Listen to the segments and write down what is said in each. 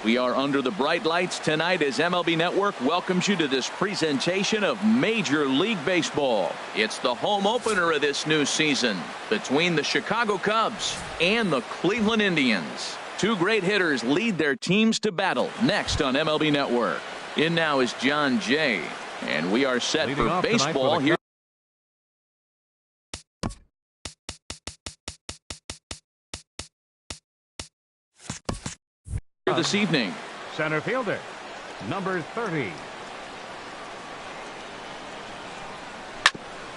We are under the bright lights tonight as MLB Network welcomes you to this presentation of Major League Baseball. It's the home opener of this new season between the Chicago Cubs and the Cleveland Indians. Two great hitters lead their teams to battle next on MLB Network. In now is John Jay, and we are set for baseball here this evening. Center fielder, number 30.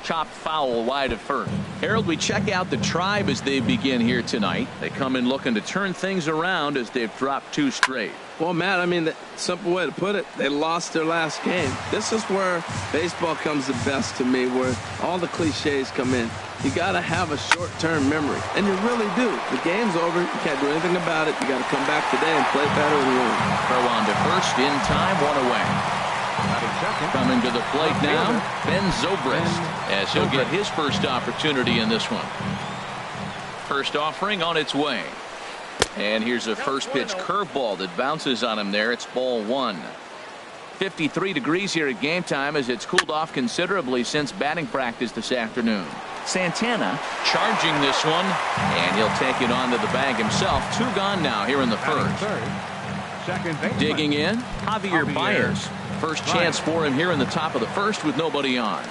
Chopped foul wide of first. Harold, we check out the Tribe as they begin here tonight. They come in looking to turn things around as they've dropped 2 straight. Well, Matt, I mean, the simple way to put it, they lost their last game. This is where baseball comes the best to me, where all the cliches come in. You got to have a short-term memory, and you really do. The game's over. You can't do anything about it. You got to come back today and play better and win. Throw on to first in time, 1 away. Coming to the plate now, Ben Zobrist, as he'll get his first opportunity in this one. First offering on its way. And here's a first pitch curveball that bounces on him there. It's ball 1. 53 degrees here at game time as it's cooled off considerably since batting practice this afternoon. Santana charging this one, and he'll take it onto the bag himself. 2 gone now here in the first. Digging in, Javier Baez. First chance for him here in the top of the first with nobody on.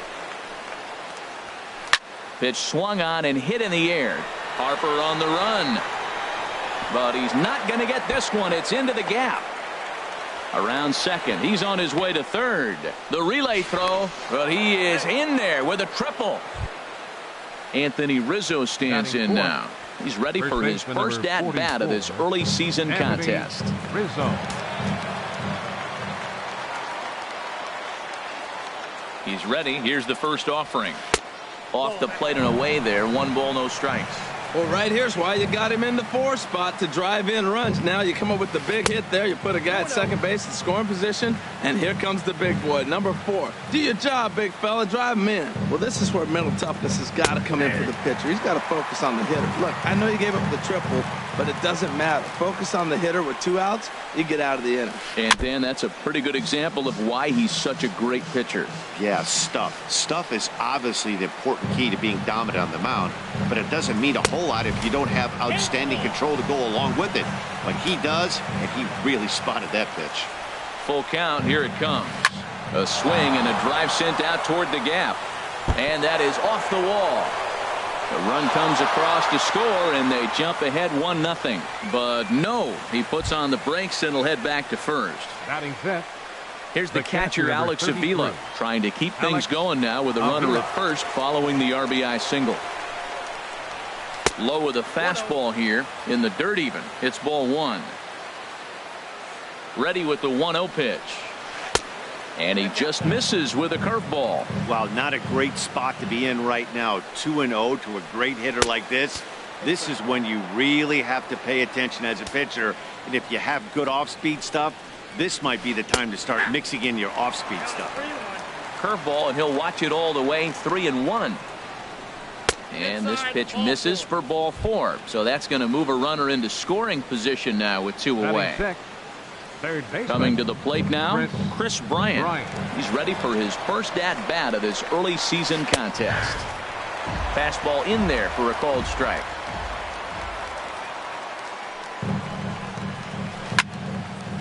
Pitch swung on and hit in the air. Harper on the run. But he's not going to get this one. It's into the gap. Around second. He's on his way to third. The relay throw, but he is in there with a triple. Anthony Rizzo stands in now. He's ready for his first at-bat of this early season contest. Rizzo. He's ready. Here's the first offering. Off the plate and away there. 1 ball, no strikes. Well, right here's why you got him in the 4 spot to drive in runs. Now you come up with the big hit there. You put a guy at second base in scoring position, and here comes the big boy, number 4. Do your job, big fella. Drive him in. Well, this is where mental toughness has got to come in for the pitcher. He's got to focus on the hitter. Look, I know you gave up the triple, but it doesn't matter. Focus on the hitter with 2 outs. You get out of the inning. And Dan, that's a pretty good example of why he's such a great pitcher. Yeah, stuff. Stuff is obviously the important key to being dominant on the mound, but it doesn't mean a whole lot if you don't have outstanding control to go along with it. But he does, and he really spotted that pitch. Full count. Here it comes. A swing and a drive sent out toward the gap. And that is off the wall. The run comes across to score, and they jump ahead 1-0. But no, he puts on the brakes and will head back to first. Batting fifth. Here's the catcher, Alex Avila, trying to keep things going now with a runner at first following the RBI single. Low with a fastball here in the dirt even. It's ball 1. Ready with the 1-0 pitch. And he just misses with a curveball. Wow, not a great spot to be in right now. 2-0 to a great hitter like this. This is when you really have to pay attention as a pitcher. And if you have good off-speed stuff, this might be the time to start mixing in your off-speed stuff. Curveball, and he'll watch it all the way. 3-1. And this pitch misses for ball 4. So that's going to move a runner into scoring position now with 2 away. Coming to the plate now, Chris Bryant. He's ready for his first at-bat of this early season contest. Fastball in there for a called strike.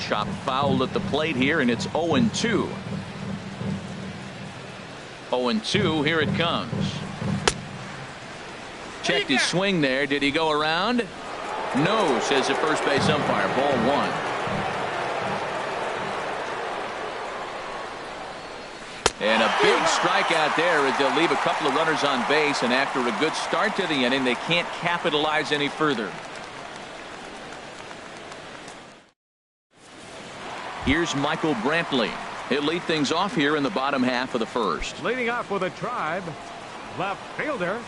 Chop foul at the plate here, and it's 0-2. 0-2, here it comes. Checked his swing there. Did he go around? No, says the first base umpire. Ball 1. And a big strikeout there as they'll leave a couple of runners on base, and after a good start to the inning, they can't capitalize any further. Here's Michael Brantley. He'll lead things off here in the bottom half of the first. Leading off with a Tribe, left fielder,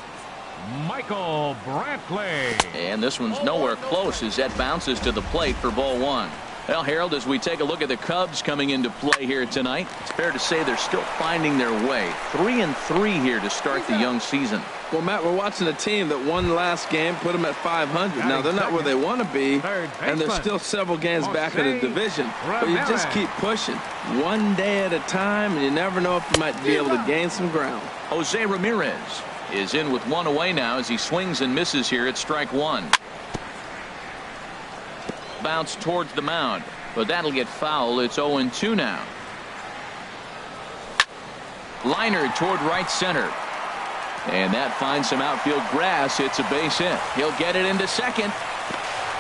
Michael Brantley. And this one's nowhere close as that bounces to the plate for ball 1. Well, Harold, as we take a look at the Cubs coming into play here tonight, it's fair to say they're still finding their way. 3-3 here to start the young season. Well, Matt, we're watching a team that won the last game, put them at 500. Now, they're not where they want to be, and they're still several games back in the division. But you just keep pushing one day at a time, and you never know if you might be able to gain some ground. Jose Ramirez is in with one away now as he swings and misses here at strike one. Bounce towards the mound, but that'll get foul. It's 0-2 now. Liner toward right center. And that finds some outfield grass. It's a base hit. He'll get it into second.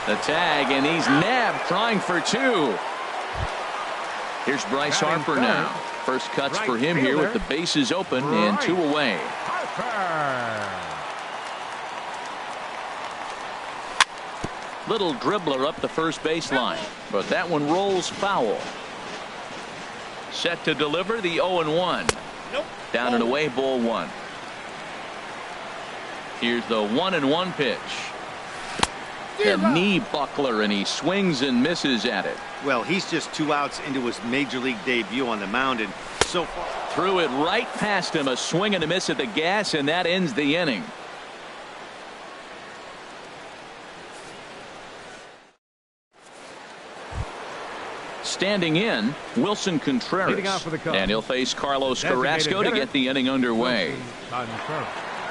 The tag, and he's nabbed trying for two. Here's Bryce Harper now. First cuts for him here with the bases open and 2 away. Little dribbler up the first baseline, but that one rolls foul. Set to deliver the 0-1. Down and away, ball one. Here's the 1-1 pitch. The knee buckler, and he swings and misses at it. Well, he's just 2 outs into his major league debut on the mound, and so far threw it right past him. A swing and a miss at the gas, and that ends the inning. Standing in, Wilson Contreras, and he'll face Carlos Carrasco to get the inning underway.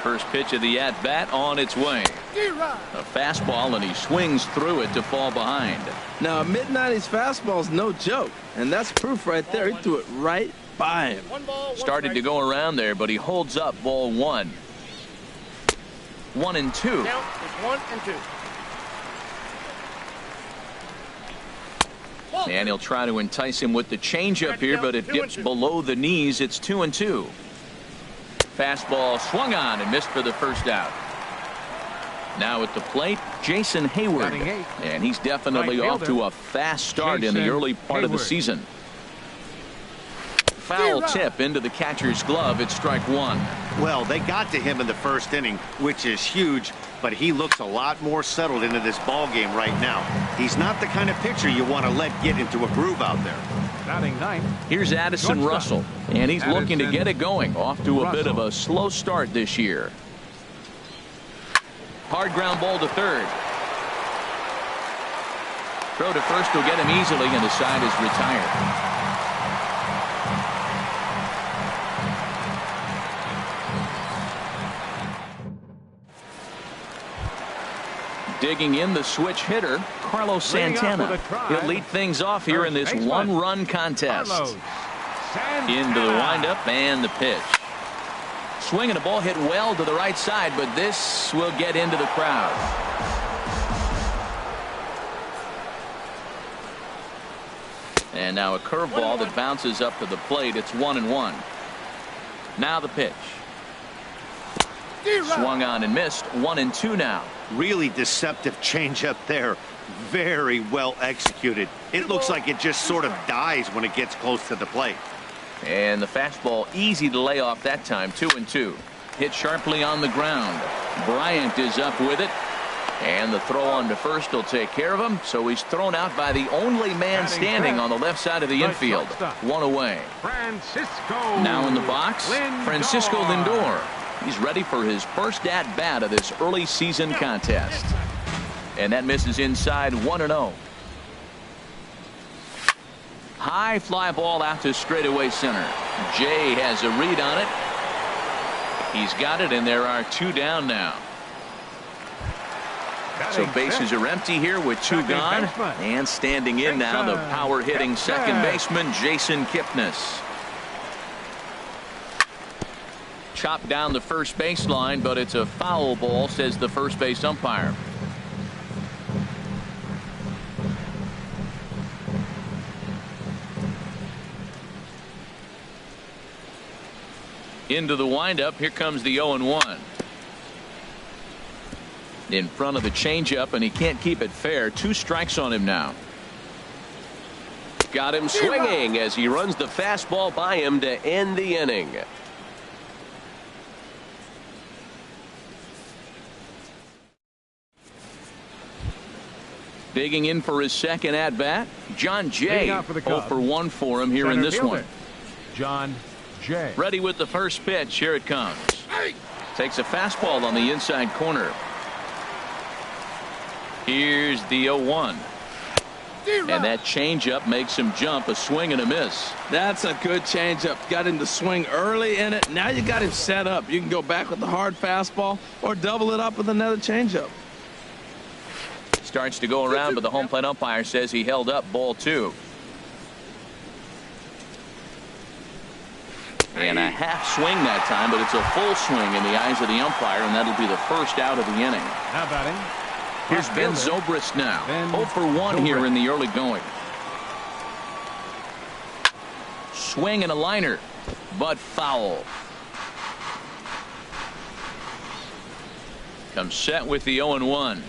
First pitch of the at-bat on its way. A fastball, and he swings through it to fall behind. Now, a mid-90s fastball is no joke, and that's proof right there. He threw it right by him. Started to go around there, but he holds up ball one. 1-2. Count is 1-2. And he'll try to entice him with the changeup here, but it dips below the knees. It's 2-2. Fastball swung on and missed for the first out. Now at the plate, Jason Hayward, and he's definitely off to a fast start in the early part of the season. Foul tip into the catcher's glove. It's strike one. Well, they got to him in the first inning, which is huge, but he looks a lot more settled into this ball game right now. He's not the kind of pitcher you want to let get into a groove out there. Batting ninth. Here's Addison Russell, and he's looking to get it going. Off to a bit of a slow start this year. Hard ground ball to third. Throw to first will get him easily, and the side is retired. Digging in, the switch hitter, Carlos Santana. He'll lead things off here in this one-run contest. Into the windup and the pitch. Swinging a ball hit well to the right side, but this will get into the crowd. And now a curveball that bounces up to the plate. It's 1-1. Now the pitch. Swung on and missed. 1-2 now. Really deceptive changeup there. Very well executed. It looks like it just sort of dies when it gets close to the plate. And the fastball easy to lay off that time. 2-2. Hit sharply on the ground. Bryant is up with it. And the throw on to first will take care of him. So he's thrown out by the only man standing on the left side of the infield. 1 away. Now in the box, Francisco Lindor. He's ready for his first at-bat of this early season contest. And that misses inside. 1-0. High fly ball out to straightaway center. Jay has a read on it. He's got it, and there are 2 down now. So bases are empty here with 2 gone. And standing in now, the power-hitting second baseman, Jason Kipnis. Chopped down the first baseline, but it's a foul ball, says the first base umpire. Into the windup. Here comes the 0-1. In front of the changeup, and he can't keep it fair. 2 strikes on him now. Got him swinging as he runs the fastball by him to end the inning. Digging in for his second at-bat, John Jay. 0 for 1 for him here in this one. John Jay. Ready with the first pitch. Here it comes. Takes a fastball on the inside corner. Here's the 0-1. And that changeup makes him jump. A swing and a miss. That's a good changeup. Got him to swing early in it. Now you got him set up. You can go back with the hard fastball or double it up with another changeup. Starts to go around, but the home plate umpire says he held up. Ball 2. And a half swing that time, but it's a full swing in the eyes of the umpire, and that'll be the first out of the inning. How about him? Here's Ben Zobrist now. 0 for 1 here in the early going. Swing and a liner, but foul. Comes set with the 0-1.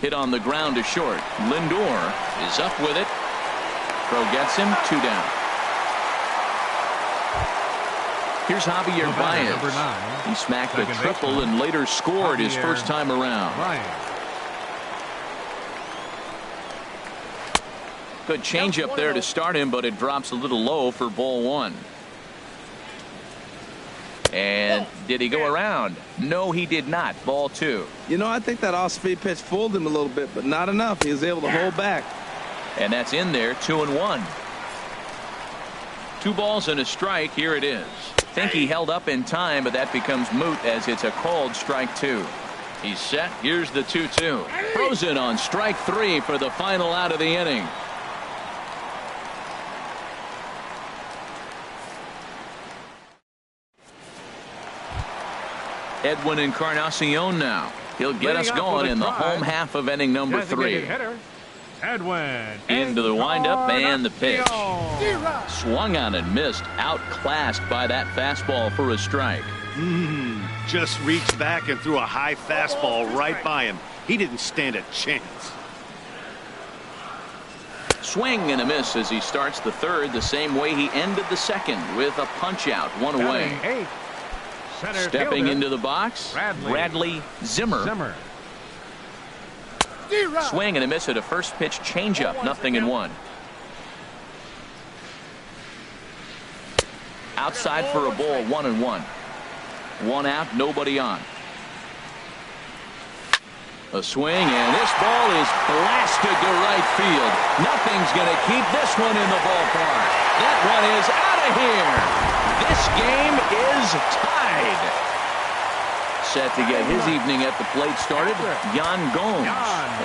Hit on the ground to short. Lindor is up with it. Throw gets him. 2 down. Here's Javier Baez. He smacked a triple and later scored his first time around. Good changeup there to start him, but it drops a little low for ball 1. And did he go around? No, he did not. Ball 2. You know, I think that off-speed pitch fooled him a little bit, but not enough. He was able to hold back. And that's in there. 2-1. 2 balls and a strike. Here it is. Think he held up in time, but that becomes moot as it's a called strike 2. He's set. Here's the 2-2. Frozen on strike 3 for the final out of the inning. Edwin Encarnacion now. He'll get us going in the home half of inning number 3. Edwin. Into the windup and the pitch. Swung on and missed. Outclassed by that fastball for a strike. Just reached back and threw a high fastball right by him. He didn't stand a chance. Swing and a miss as he starts the third the same way he ended the second with a punch out. 1 away. Stepping into the box, Bradley Zimmer. Swing and a miss at a first pitch changeup. 0-1. Outside for a ball. 1-1. 1 out, nobody on. A swing, and this ball is blasted to right field. Nothing's going to keep this one in the ballpark. That one is out of here. This game is tied. Set to get his evening at the plate started, Yan Gomes.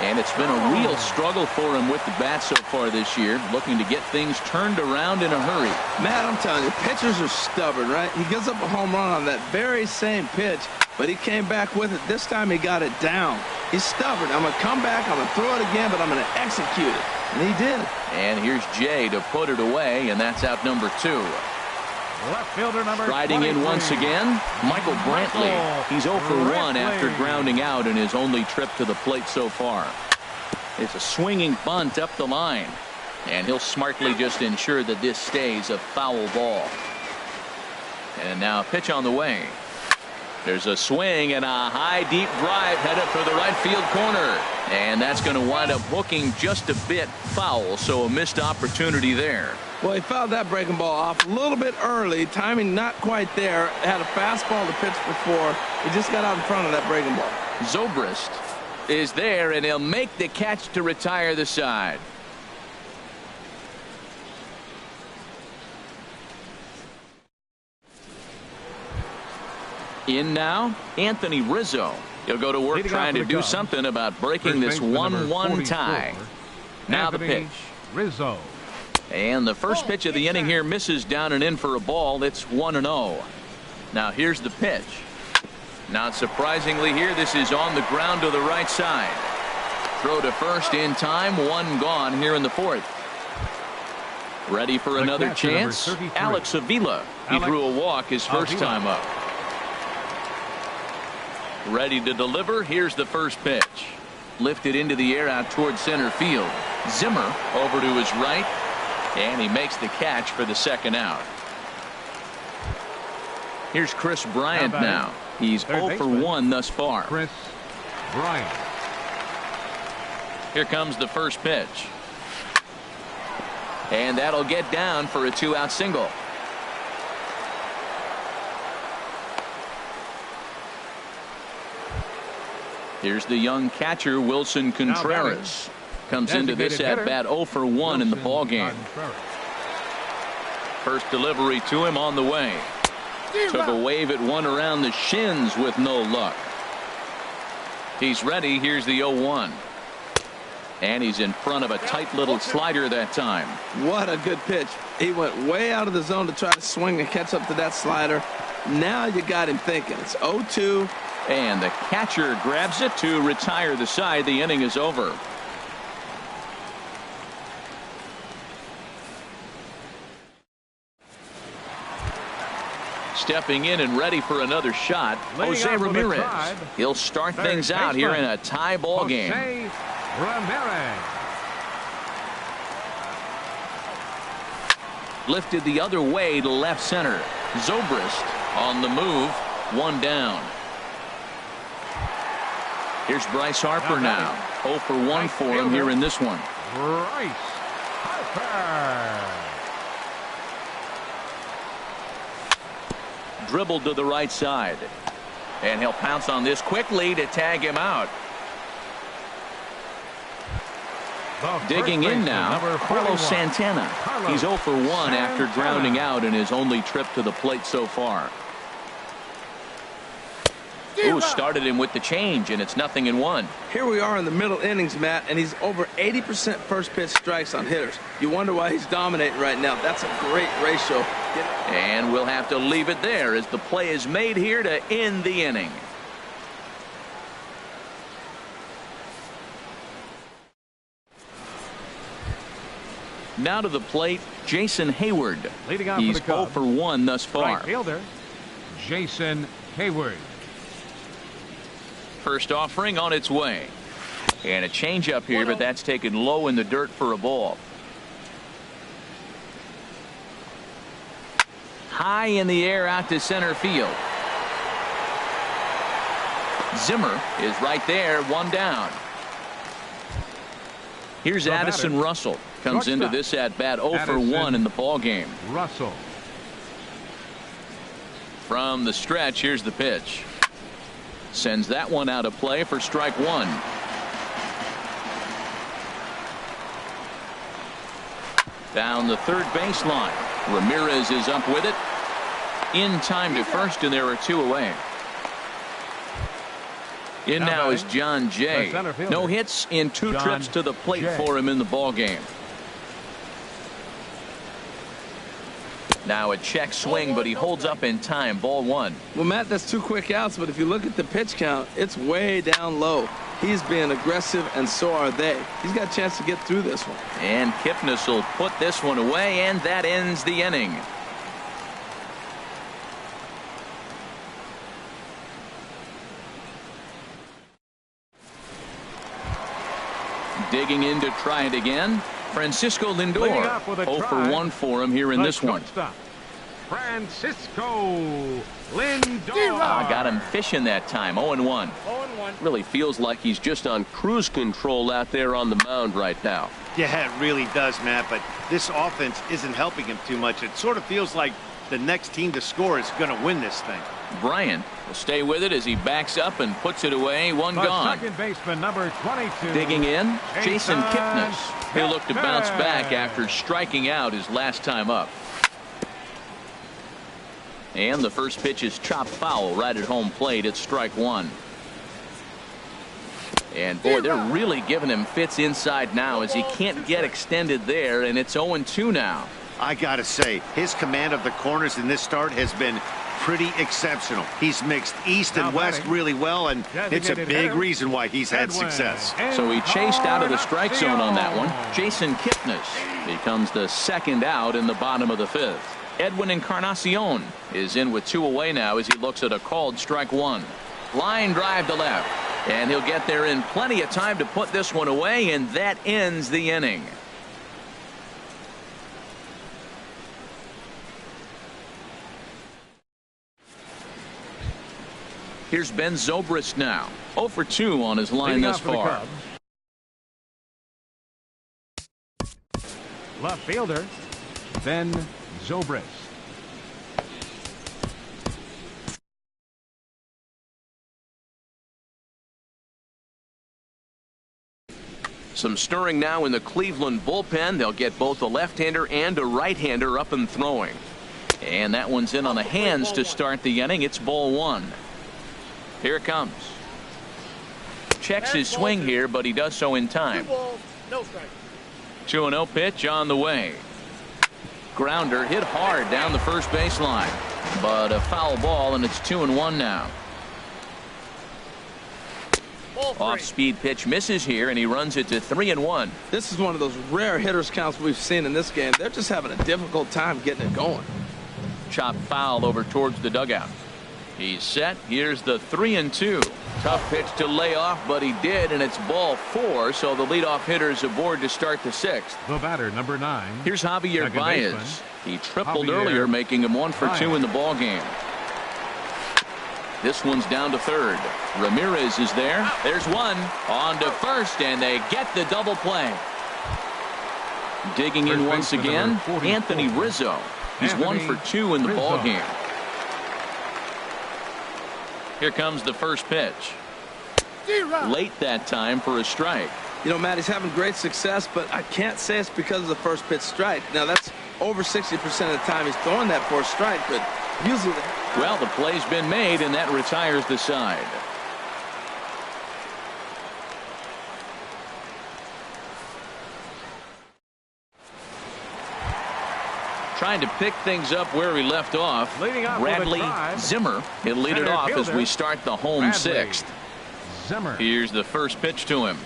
And it's been a real struggle for him with the bat so far this year, looking to get things turned around in a hurry. Matt, I'm telling you, pitchers are stubborn, right? He gives up a home run on that very same pitch, but he came back with it. This time he got it down. He's stubborn. I'm going to come back, I'm going to throw it again, but I'm going to execute it. And he did. And here's Jay to put it away, and that's out number 2. Left fielder number Riding 23. in once again, Michael Brantley. He's 0 for 1 after grounding out in his only trip to the plate so far. It's a swinging bunt up the line, and he'll smartly just ensure that this stays a foul ball. And now a pitch on the way. There's a swing and a high deep drive headed for the right field corner, and that's going to wind up hooking just a bit foul, so a missed opportunity there. Well, he fouled that breaking ball off a little bit early. Timing not quite there. Had a fastball to pitch before. He just got out in front of that breaking ball. Zobrist is there, and he'll make the catch to retire the side. In now, Anthony Rizzo. He'll go to work trying to do something about breaking this 1-1 tie. Now the pitch. Rizzo. And the first pitch of the inning here misses down and in for a ball. It's 1-0. Now here's the pitch. Not surprisingly here, this is on the ground to the right side. Throw to first in time. 1 gone here in the 4th. Ready for another chance. Alex Avila. He threw a walk his first time up. Ready to deliver. Here's the first pitch. Lifted into the air out toward center field. Zimmer over to his right. And he makes the catch for the second out. Here's Chris Bryant now. He's 0 for 1 thus far. Chris Bryant. Here comes the first pitch. And that'll get down for a 2-out single. Here's the young catcher, Wilson Contreras. Comes into this at bat 0 for 1 in the ball game. First delivery to him on the way. Took a wave at one around the shins with no luck. He's ready. Here's the 0-1. And he's in front of a tight little slider that time. What a good pitch. He went way out of the zone to try to swing and catch up to that slider. Now you got him thinking. It's 0-2. And the catcher grabs it to retire the side. The inning is over. Stepping in and ready for another shot, Jose Ramirez. He'll start things out here in a tie ball game. Ramirez. Lifted the other way to left center. Zobrist on the move. One down. Here's Bryce Harper now. 0 for 1 for him here in this one. Bryce Harper. Dribbled to the right side. And he'll pounce on this quickly to tag him out. Digging in now, Carlos Santana. He's 0 for 1 after grounding out in his only trip to the plate so far. Ooh, started him with the change, and it's 0-1. Here we are in the middle innings, Matt, and he's over 80% first pitch strikes on hitters. You wonder why he's dominating right now. That's a great ratio. And we'll have to leave it there as the play is made here to end the inning. Now to the plate, Jason Hayward. Leading off He's for the Cubs, 0 for 1 thus far. Right fielder, Jason Hayward. First offering on its way. And a changeup here, but that's taken low in the dirt for a ball. High in the air out to center field. Zimmer is right there, one down. Here's Addison Russell. Comes into this at bat 0 for 1 in the ball game. Russell. From the stretch, here's the pitch. Sends that one out of play for strike one. Down the third baseline. Ramirez is up with it. In time to first, and there are 2 away. In now is John Jay. No hits in 2 trips to the plate for him in the ball game. Now a check swing, but he holds up in time. Ball 1. Well, Matt, that's 2 quick outs, but if you look at the pitch count, it's way down low. He's being aggressive, and so are they. He's got a chance to get through this one. And Kipnis will put this one away, and that ends the inning. Digging in to try it again. Francisco Lindor. 0 for 1 for him here in this one. Francisco Lindor. Got him fishing that time. 0-1. Really feels like he's just on cruise control out there on the mound right now. Yeah, it really does, Matt, but this offense isn't helping him too much. It sort of feels like the next team to score is going to win this thing. Bryant will stay with it as he backs up and puts it away. One gone. Second baseman, number 22. Digging in, Jason Kipnis. He'll look to bounce back after striking out his last time up. And the first pitch is chopped foul right at home plate. It's strike one. And boy, they're really giving him fits inside now as he can't get extended there, and it's 0-2 now. I gotta say, his command of the corners in this start has been pretty exceptional. He's mixed east and west really well, and it's a big reason why he's had success. So he chased out of the strike zone on that one. Jason Kipnis becomes the second out in the bottom of the fifth. Edwin Encarnacion is in with 2 away now as he looks at a called strike one. Line drive to left, and he'll get there in plenty of time to put this one away, and that ends the inning. Here's Ben Zobrist now. 0 for 2 on his line thus far. Left fielder, Ben Zobrist. Some stirring now in the Cleveland bullpen. They'll get both a left-hander and a right-hander up and throwing. And that one's in on the hands to start the inning. It's ball one. Here it comes. Checks his swing here, but he does so in time. 2-0 pitch on the way. Grounder hit hard down the first baseline, but a foul ball, and it's 2-1 now. Off-speed pitch misses here, and he runs it to 3-1. This is one of those rare hitters counts we've seen in this game. They're just having a difficult time getting it going. Chop foul over towards the dugout. He's set. Here's the 3-2. Tough pitch to lay off, but he did, and it's ball 4, so the leadoff hitter is aboard to start the 6th. The batter, number 9. Here's Javier Baez. He tripled Javier earlier, making him 1 for 2 in the ball game. This one's down to third. Ramirez is there. There's one. On to first, and they get the double play. Digging in once again, Anthony Rizzo. He's 1 for 2 in the ball game. Here comes the first pitch. Late that time for a strike. You know, Matt, he's having great success, but I can't say it's because of the first pitch strike. Now, that's over 60% of the time he's throwing that for a strike, but usually... Well, the play's been made, and that retires the side. Trying to pick things up where he left off. Bradley Zimmer. He'll lead it off as we start the home 6th. Zimmer. Here's the first pitch to him.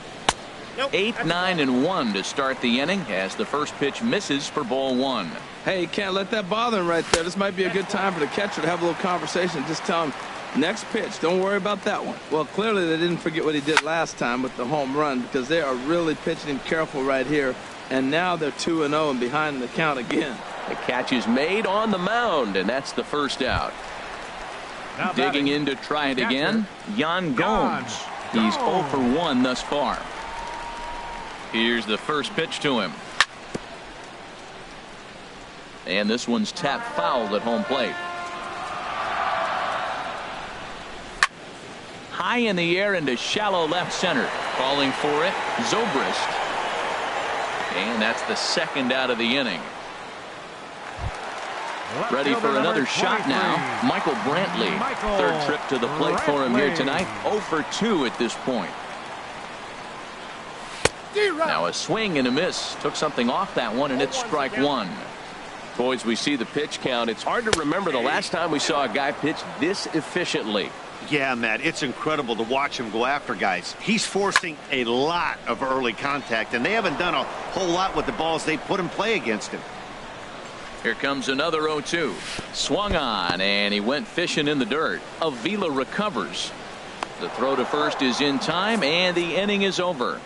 8, 9, and 1 to start the inning as the first pitch misses for ball 1. Hey, you can't let that bother him right there. This might be a good time for the catcher to have a little conversation. Just tell him, next pitch, don't worry about that one. Well, clearly they didn't forget what he did last time with the home run, because they are really pitching him careful right here. And now they're 2-0 and behind the count again. The catch is made on the mound, and that's the first out. Now Digging in to try it again, Yan Gomes. He's 0 for 1 thus far. Here's the first pitch to him. And this one's tapped foul at home plate. High in the air into shallow left center. Calling for it, Zobrist. And that's the second out of the inning. Ready for another shot now. Michael Brantley. Third trip to the plate for him here tonight. 0 for 2 at this point. Now a swing and a miss. Took something off that one, and it's strike 1. Boys, we see the pitch count. It's hard to remember the last time we saw a guy pitch this efficiently. Yeah, Matt, it's incredible to watch him go after guys. He's forcing a lot of early contact, and they haven't done a whole lot with the balls they put in play against him. Here comes another 0-2. Swung on, and he went fishing in the dirt. Avila recovers. The throw to first is in time, and the inning is over.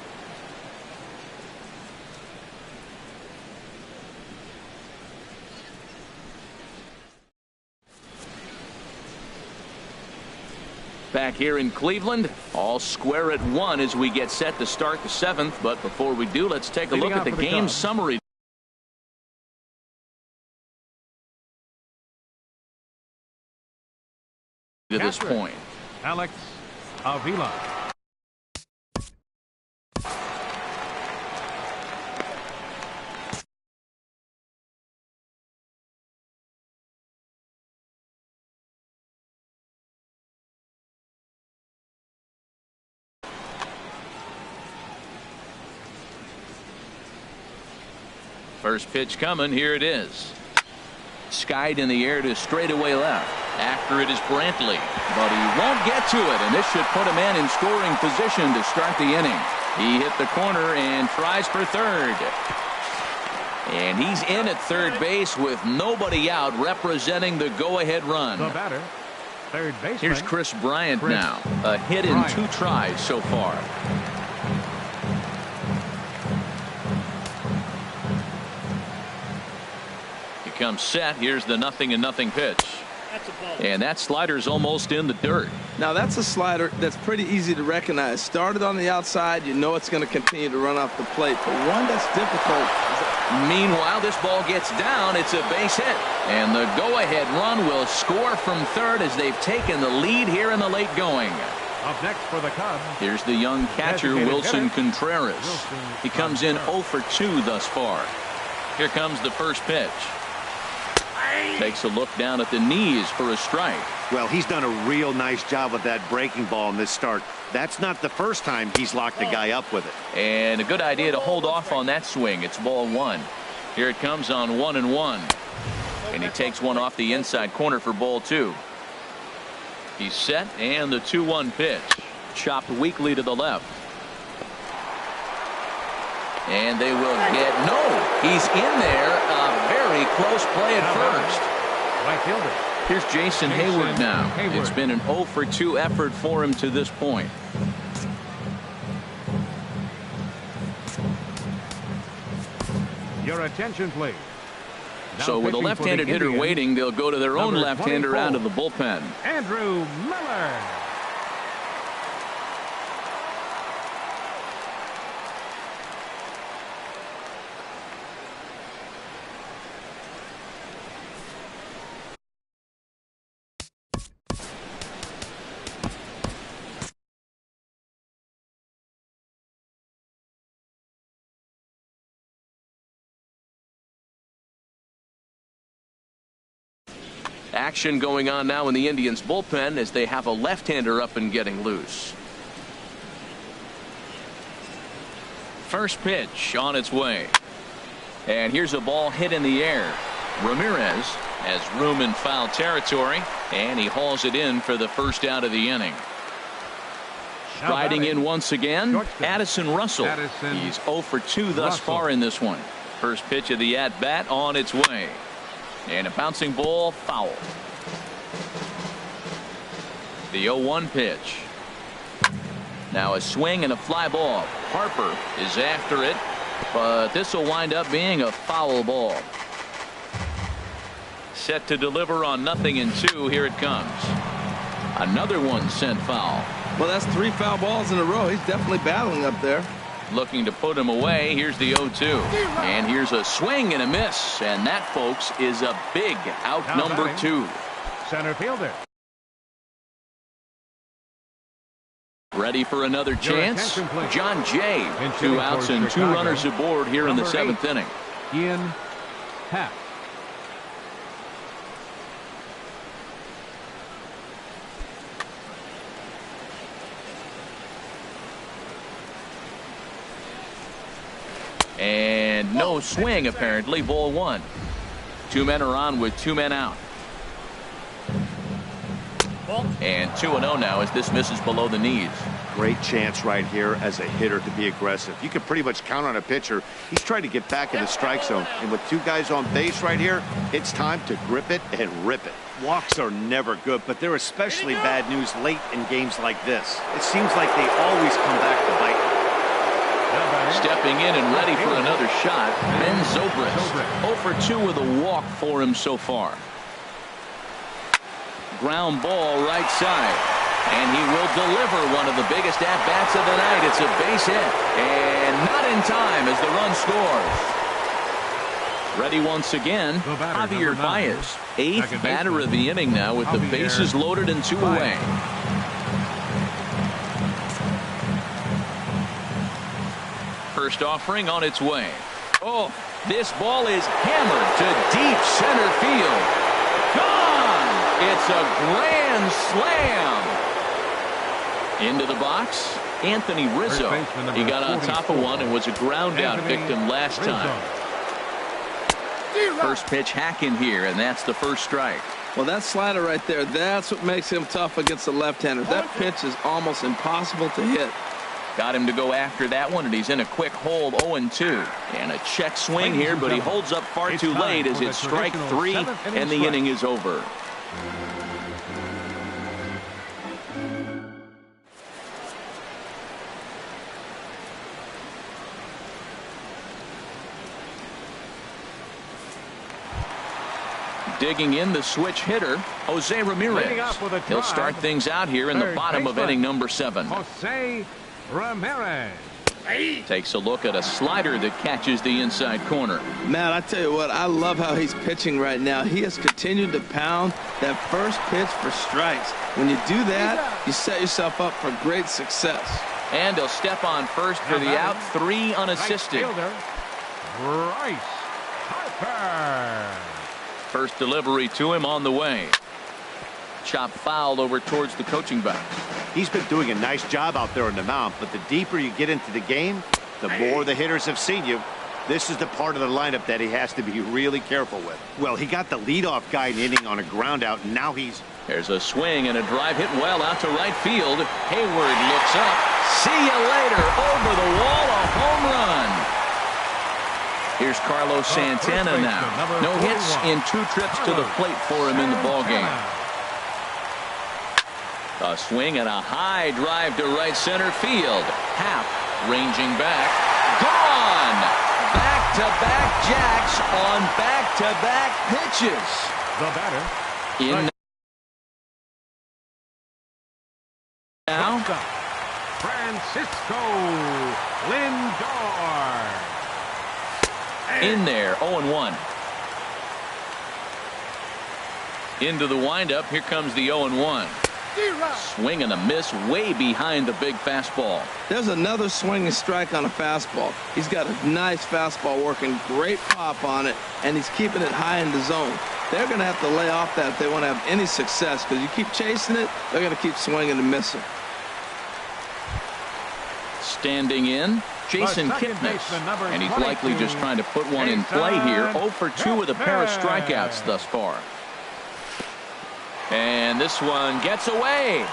Back here in Cleveland, all square at 1 as we get set to start the 7th. But before we do, let's take a look at the game summary. To this point, Alex Avila. First pitch coming. Here it is. Skied in the air to straightaway left. After it is Brantley, but he won't get to it, and this should put a man in scoring position to start the inning. He hit the corner and tries for third. And he's in at third base with nobody out, representing the go-ahead run. The batter, third baseman. Here's Chris Bryant now. A hit in 2 tries so far. Comes set. Here's the 0-0 pitch. And that slider's almost in the dirt. Now that's a slider that's pretty easy to recognize. Started on the outside, you know it's going to continue to run off the plate. But one that's difficult is Meanwhile, this ball gets down. It's a base hit. And the go-ahead run will score from third as they've taken the lead here in the late going. Up next for the Cubs. Here's the young catcher, Wilson Contreras. He comes in 0 for 2 thus far. Here comes the first pitch. Takes a look down at the knees for a strike. Well, he's done a real nice job with that breaking ball in this start. That's not the first time he's locked the guy up with it. And a good idea to hold off on that swing. It's ball 1. Here it comes on 1-1. And he takes one off the inside corner for ball 2. He's set, and the 2-1 pitch. Chopped weakly to the left. And they will get, no, he's in there. A very close play at first. Right fielder. Here's Jason Hayward now. It's been an 0 for 2 effort for him to this point. Your attention, please. Now So with a pitching for left-handed the hitter Indians, waiting, they'll go to their own number left-hander 24, out of the bullpen. Andrew Miller. Action going on now in the Indians bullpen as they have a left-hander up and getting loose. First pitch on its way. And here's a ball hit in the air. Ramirez has room in foul territory, and he hauls it in for the first out of the inning. Striding in once again, Addison Russell. He's 0 for 2 thus far in this one. First pitch of the at-bat on its way. And a bouncing ball, foul. The 0-1 pitch. Now a swing and a fly ball. Harper is after it, but this will wind up being a foul ball. Set to deliver on 0-2. Here it comes. Another one sent foul. Well, that's 3 foul balls in a row. He's definitely battling up there. Looking to put him away. Here's the 0-2. And here's a swing and a miss. And that, folks, is a big out Now number batting, 2. Center fielder. Ready for another chance? John Jay. 2 outs and 2 runners aboard here in the 7th inning. Ian Happ. And no swing, apparently. Ball 1. 2 men are on with 2 men out. And 2-0 now as this misses below the knees. Great chance right here as a hitter to be aggressive. You can pretty much count on a pitcher. He's trying to get back in the strike zone. And with 2 guys on base right here, it's time to grip it and rip it. Walks are never good, but they're especially bad news late in games like this. It seems like they always come back to bite. Stepping in and ready for another shot, Ben Zobrist. 0 for 2 with a walk for him so far. Ground ball right side. And he will deliver one of the biggest at-bats of the night. It's a base hit. And not in time as the run scores. Ready once again, Javier Baez. 8th batter of the inning now with the bases loaded and 2 away. First offering on its way. Oh, this ball is hammered to deep center field. Gone! It's a grand slam. Into the box, Anthony Rizzo. He got on top of one and was a ground out victim last time. First pitch hack in here, and that's the first strike. Well, that slider right there, that's what makes him tough against the left-hander. That pitch is almost impossible to hit. Got him to go after that one, and he's in a quick hold, 0-2. And a check swing here, but he holds up far too late as it's strike 3, and the inning is over. Digging in the switch hitter, Jose Ramirez. He'll start things out here in the bottom of inning number 7. Jose Ramirez. Takes a look at a slider that catches the inside corner. Man, I tell you what, I love how he's pitching right now. He has continued to pound that first pitch for strikes. When you do that, you set yourself up for great success. And he'll step on first for the out. 3 unassisted. Right fielder, Bryce Harper. First delivery to him on the way. Chop foul over towards the coaching box. He's been doing a nice job out there on the mound, but the deeper you get into the game, the more the hitters have seen you. This is the part of the lineup that he has to be really careful with. Well, he got the leadoff guy in the inning on a ground out, and now he's... There's a swing and a drive hit well out to right field. Hayward looks up. See you later. Over the wall, a home run. Here's Carlos Santana now. No hits in 2 trips to the plate for him in the ballgame. A swing and a high drive to right center field. Happ ranging back. Gone! Back-to-back jacks on back-to-back pitches. The batter. In now. Francisco Lindor. In there, 0-1. Into the windup. Here comes the 0-1. Swing and a miss way behind the big fastball. There's another swing and strike on a fastball. He's got a nice fastball working, great pop on it, and he's keeping it high in the zone. They're going to have to lay off that if they want to have any success, because you keep chasing it, they're going to keep swinging and missing. Standing in, Jason Kipnis, and he's likely just trying to put one in play here. 0 for 2 with a pair of strikeouts thus far. And this one gets away.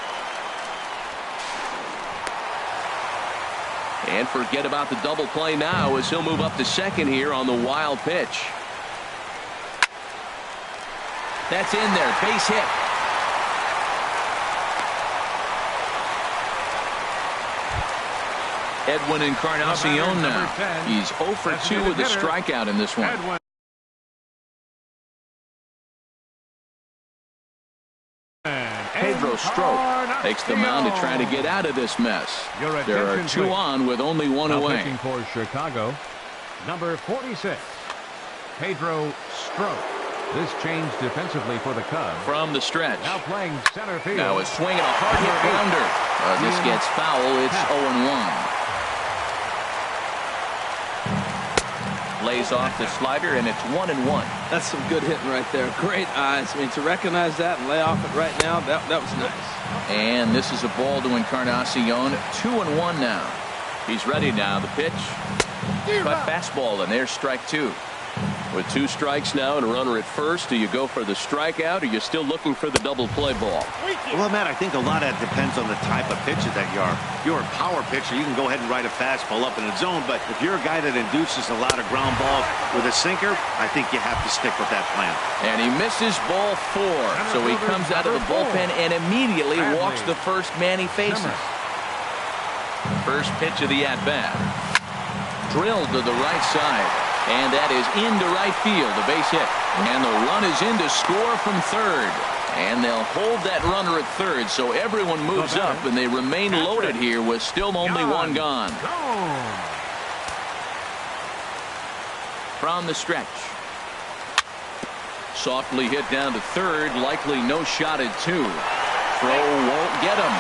And forget about the double play now as he'll move up to second here on the wild pitch. That's in there. Base hit. Edwin Encarnacion now. He's 0 for 2 with a strikeout in this one. Pedro Strop takes the mound to try to get out of this mess. There are 2 on with only 1 away. Pitching for Chicago, number 46, Pedro Strop. This change defensively for the Cubs. From the stretch. Now playing center field. Now a swing and a hard hit grounder. As this gets foul, it's 0-1. Lays off the slider, and it's 1-1. That's some good hitting right there. Great eyes. I mean, to recognize that and lay off it right now, that was nice. And this is a ball to Encarnacion. 2-1 now. He's ready now. The pitch. But fastball, and there's strike 2. With 2 strikes now and a runner at first, do you go for the strikeout, or are you still looking for the double play ball? Well, Matt, I think a lot of that depends on the type of pitcher that you are. If you're a power pitcher, you can go ahead and ride a fastball up in the zone, but if you're a guy that induces a lot of ground balls with a sinker, I think you have to stick with that plan. And he misses ball 4, so he comes out of the bullpen and immediately walks the first man he faces. First pitch of the at-bat. Drilled to the right side. And that is into right field, a base hit. And the run is in to score from third. And they'll hold that runner at third, so everyone moves up, and they remain loaded here with still only 1 gone. From the stretch. Softly hit down to third, likely no shot at 2. Throw won't get him.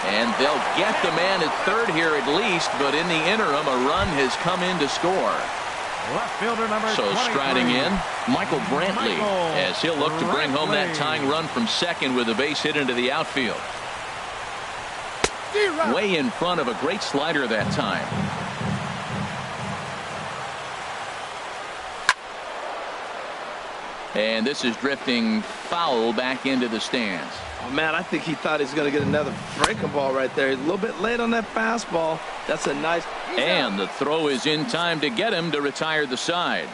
And they'll get the man at third here at least, but in the interim, a run has come in to score. Left fielder number so 23. striding in, Michael Brantley, as he'll look to bring home that tying run from second with a base hit into the outfield. Way in front of a great slider that time. And this is drifting foul back into the stands. Oh, man, I think he thought he was going to get another breaking ball right there. He's a little bit late on that fastball. That's a nice... And the throw is in time to get him to retire the side.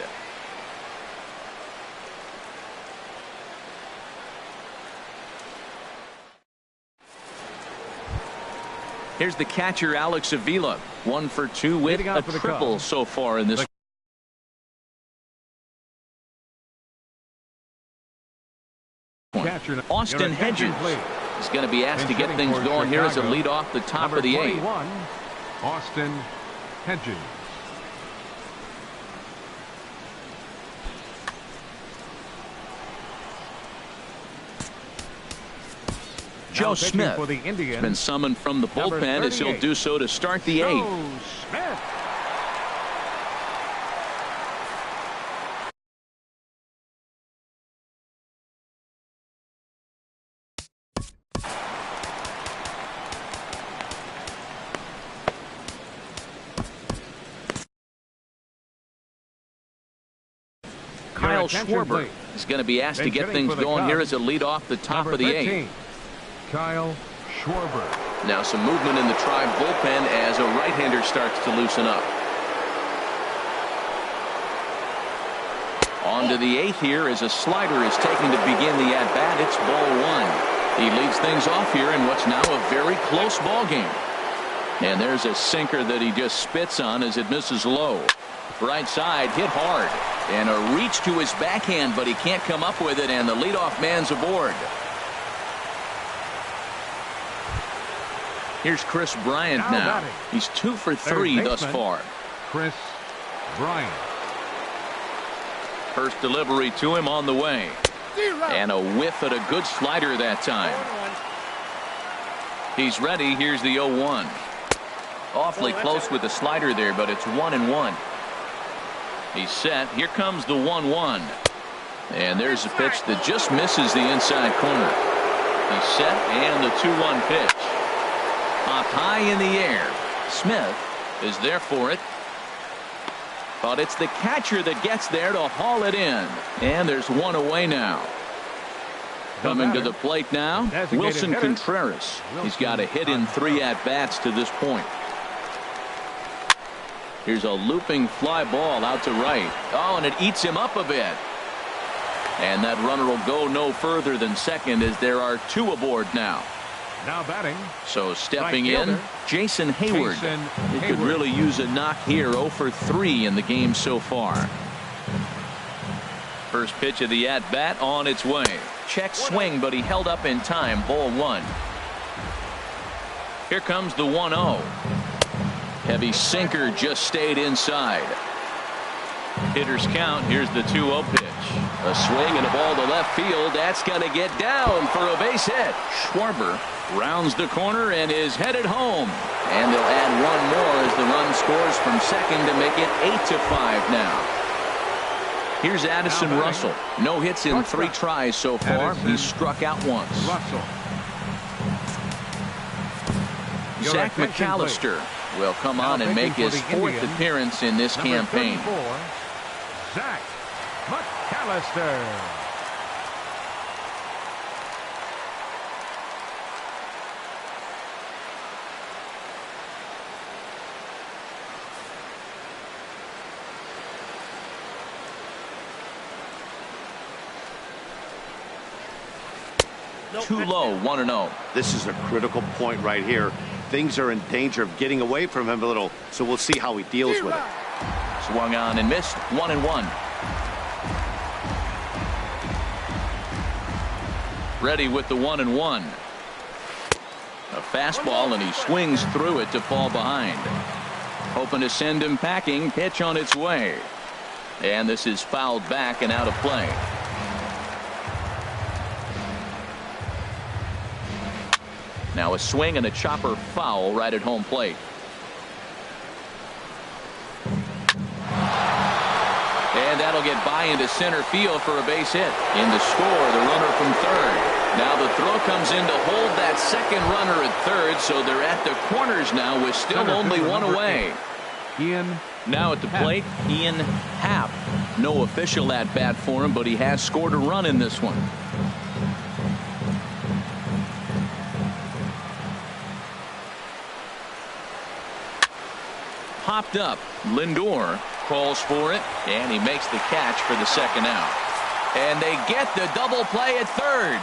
Here's the catcher, Alex Avila. 1 for 2 with a triple so far in this. Austin Hedges is going to be asked to And get hitting things for going here as a Chicago, lead off the top number of the 8th. 21, Austin Hedges. Joe Now pitching Smith for the has Indians, been summoned from the number bullpen as he'll 38, do so to start the Joe 8th. Smith. Kyle attention, Schwarber please. is going to be asked to Then get hitting things for the going here Cubs, as a lead off the top number of the 8th. 13, Kyle Schwarber. Now some movement in the Tribe bullpen as a right-hander starts to loosen up. On to the 8th here as a slider is taken to begin the at-bat. It's ball 1. He leads things off here in what's now a very close ball game. And there's a sinker that he just spits on as it misses low. Right side hit hard. And a reach to his backhand, but he can't come up with it, and the leadoff man's aboard. Here's Chris Bryant Now now. batting. He's 2 for Third 3 thus baseman, far. Chris Bryant. First delivery to him on the way. And a whiff at a good slider that time. He's ready. Here's the 0-1. Awfully close with the slider there, but it's 1-1. He's set. Here comes the 1-1. And there's a pitch that just misses the inside corner. He's set, and the 2-1 pitch. Up high in the air. Smith is there for it. But it's the catcher that gets there to haul it in. And there's one away now. Coming to the plate now, Designated Wilson hitter. Contreras. He's got a hit in 3 at-bats to this point. Here's a looping fly ball out to right. Oh, and it eats him up a bit. And that runner will go no further than second as there are 2 aboard now. Now batting, So stepping Right in, fielder, Jason Hayward. Jason He could Hayward. really use a knock here. 0 for 3 in the game so far. First pitch of the at-bat on its way. Check swing, but he held up in time. Ball 1. Here comes the 1-0. Heavy sinker just stayed inside. Hitters count. Here's the 2-0 pitch. A swing and a ball to left field. That's going to get down for a base hit. Schwarber rounds the corner and is headed home. And they'll add one more as the run scores from second to make it 8-5 now. Here's Addison Now batting. Russell. No hits in 3 tries so far. Addison He's struck out once. Russell. Your Zach attention, McAllister will come Now on and make pitching his for the 4th Indians, appearance in this Number campaign. 34, Zach McAllister. Too low, 1-0. This is a critical point right here. Things are in danger of getting away from him a little, so we'll see how he deals with it. Swung on and missed. 1-1. Ready with the 1-1. A fastball, and he swings through it to fall behind. Hoping to send him packing. Pitch on its way. And this is fouled back and out of play. Now a swing and a chopper foul right at home plate. And that'll get by into center field for a base hit. In to score, the runner from third. Now the throw comes in to hold that second runner at third, so they're at the corners now with still Center only fielder one number away. 8, Ian Now at the Happ. plate, Ian Happ. No official at bat for him, but he has scored a run in this one. Popped up. Lindor calls for it, and he makes the catch for the second out. And they get the double play at third.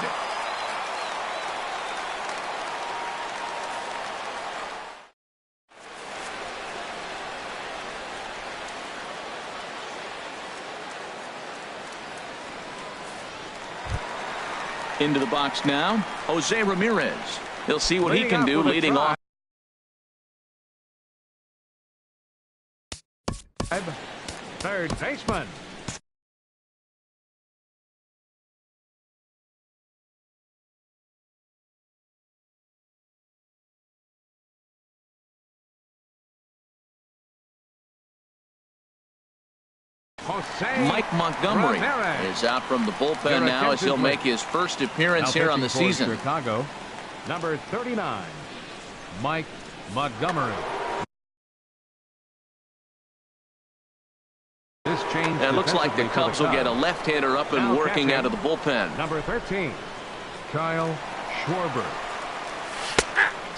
Into the box now, Jose Ramirez. He'll see what he can do leading off. Third baseman. Mike Montgomery is out from the bullpen now as he'll make his first appearance here on the season. Chicago, number 39, Mike Montgomery. This change. It looks like the Cubs will get a left-hander up and working out of the bullpen. Number 13, Kyle Schwarber.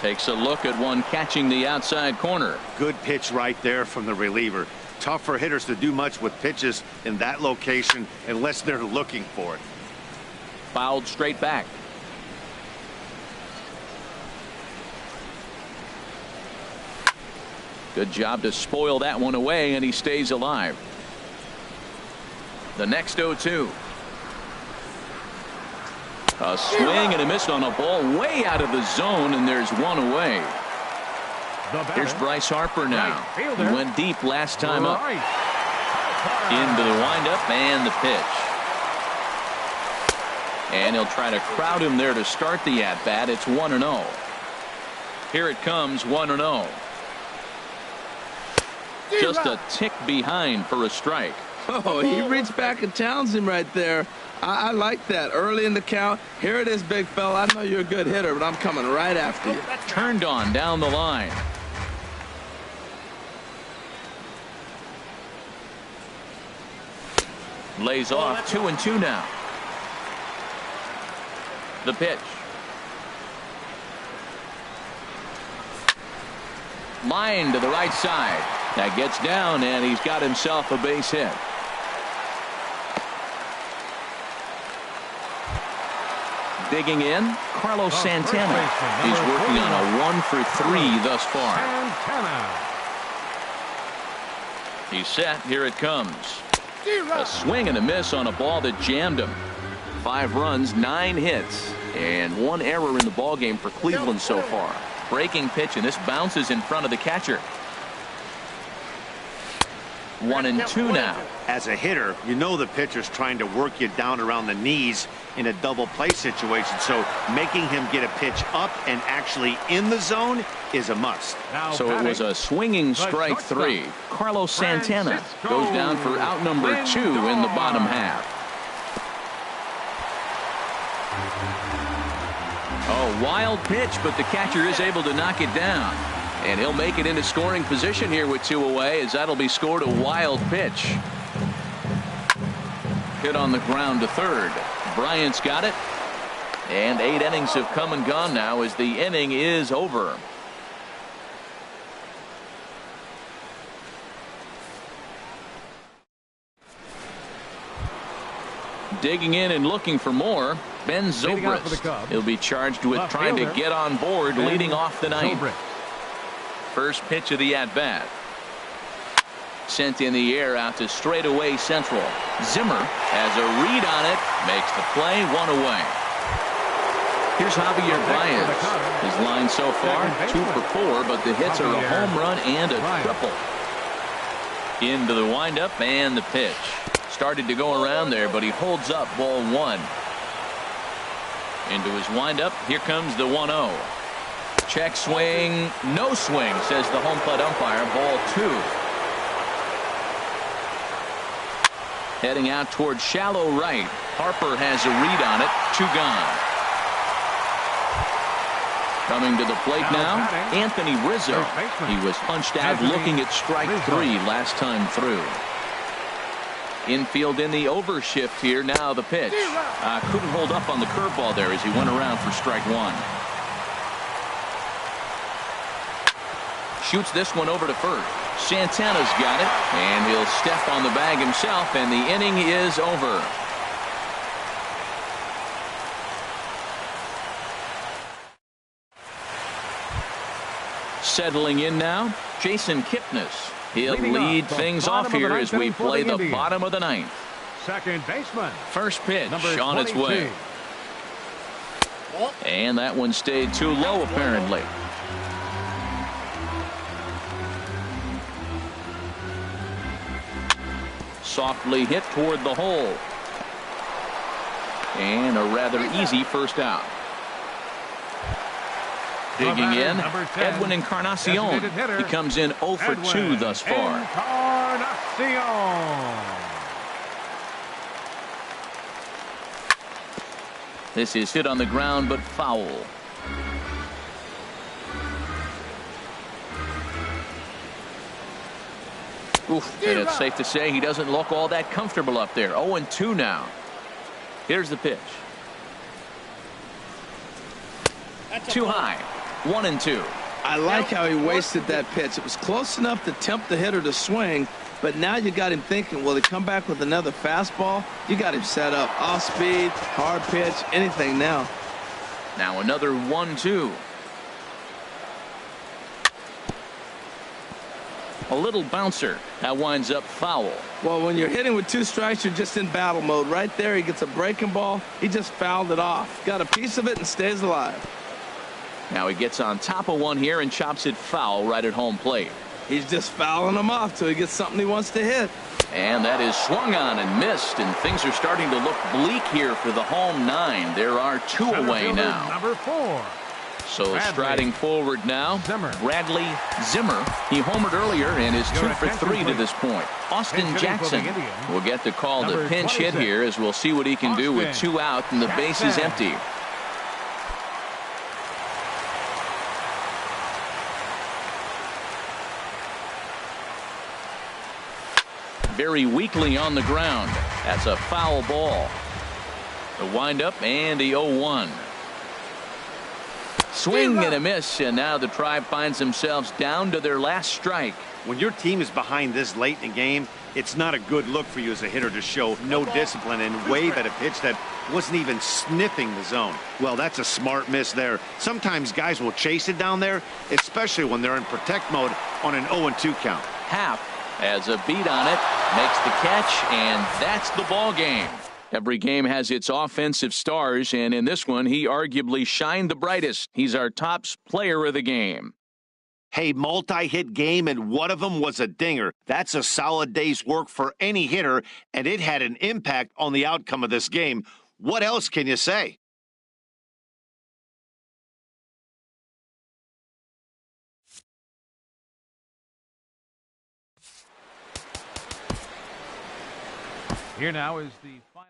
Takes a look at one catching the outside corner. Good pitch right there from the reliever. Tough for hitters to do much with pitches in that location unless they're looking for it. Fouled straight back. Good job to spoil that one away, and he stays alive. The next 0-2. A swing and a miss on a ball way out of the zone, and there's one away. Here's Bryce Harper now. He went deep last time up. Into the windup and the pitch. And he'll try to crowd him there to start the at-bat. It's 1-0. Here it comes, 1-0. Just a tick behind for a strike. Oh, he reached back and challenged him right there. I like that. Early in the count. Here it is, big fella. I know you're a good hitter, but I'm coming right after you. Turned on down the line. Lays off 2-2 now. The pitch. Line to the right side. That gets down, and he's got himself a base hit. Digging in, Carlos Santana. He's working on a 1-for-3 thus far. He's set. Here it comes. A swing and a miss on a ball that jammed him. 5 runs, 9 hits, and 1 error in the ballgame for Cleveland so far. Breaking pitch, and this bounces in front of the catcher. 1-2 now. As a hitter, you know the pitcher's trying to work you down around the knees in a double play situation, so making him get a pitch up and actually in the zone is a must. So it was a swinging strike 3. Carlos Santana goes down for out number 2 in the bottom half. Oh, wild pitch, but the catcher is able to knock it down. And he'll make it into scoring position here with 2 away, as that'll be scored a wild pitch. Hit on the ground to third. Bryant's got it. And 8 innings have come and gone now as the inning is over. Digging in and looking for more, Ben Zobrist. He'll be charged with trying to get on board leading off the night. First pitch of the at-bat. Sent in the air out to straightaway central. Zimmer has a read on it. Makes the play, 1 away. Here's Javier Baez. His line so far, 2 for 4, but the hits are a home run and a triple. Into the windup and the pitch. Started to go around there, but he holds up, ball 1. Into his windup. Here comes the 1-0. Check swing, no swing, says the home plate umpire. Ball 2. Heading out towards shallow right. Harper has a read on it. 2 gone. Coming to the plate now, Anthony Rizzo. He was punched out looking at strike 3 last time through. Infield in the overshift here. Now the pitch. Couldn't hold up on the curveball there as he went around for strike 1. Shoots this one over to first. Santana's got it, and he'll step on the bag himself, and the inning is over. Settling in now, Jason Kipnis. He'll lead things off here as we play the bottom of the 9th. Second baseman. First pitch on its way. And that one stayed too low, apparently. Softly hit toward the hole. And a rather easy first out. Digging in, Edwin Encarnacion. He comes in 0 for 2 thus far. Encarnacion. This is hit on the ground, but foul. Oof, and it's safe to say he doesn't look all that comfortable up there. 0-2 now. Here's the pitch. Too high. 1-2. I like how he wasted that pitch. It was close enough to tempt the hitter to swing, but now you got him thinking, will he come back with another fastball? You got him set up. Off speed, hard pitch, anything now. Now another 1-2. A little bouncer. That winds up foul. Well, when you're hitting with 2 strikes, you're just in battle mode. Right there, he gets a breaking ball. He just fouled it off. Got a piece of it and stays alive. Now he gets on top of one here and chops it foul right at home plate. He's just fouling them off till he gets something he wants to hit. And that is swung on and missed, and things are starting to look bleak here for the home 9. There are 2 away now. Number 4. So Bradley striding forward now, Zimmer. Bradley Zimmer. He homered earlier and is 2 for 3 to this point. Austin Jackson will get the call to pinch hit here, as we'll see what he can do with 2 out and the base is empty. Very weakly on the ground. That's a foul ball. The windup and the 0-1. Swing and a miss, and now the Tribe finds themselves down to their last strike. When your team is behind this late in the game, it's not a good look for you as a hitter to show no discipline and wave at a pitch that wasn't even sniffing the zone. Well, that's a smart miss there. Sometimes guys will chase it down there, especially when they're in protect mode on an 0-2 count. Happ has a beat on it, makes the catch, and that's the ball game. Every game has its offensive stars, and in this one, he arguably shined the brightest. He's our top player of the game. Hey, multi-hit game, and one of them was a dinger. That's a solid day's work for any hitter, and it had an impact on the outcome of this game. What else can you say? Here now is the final.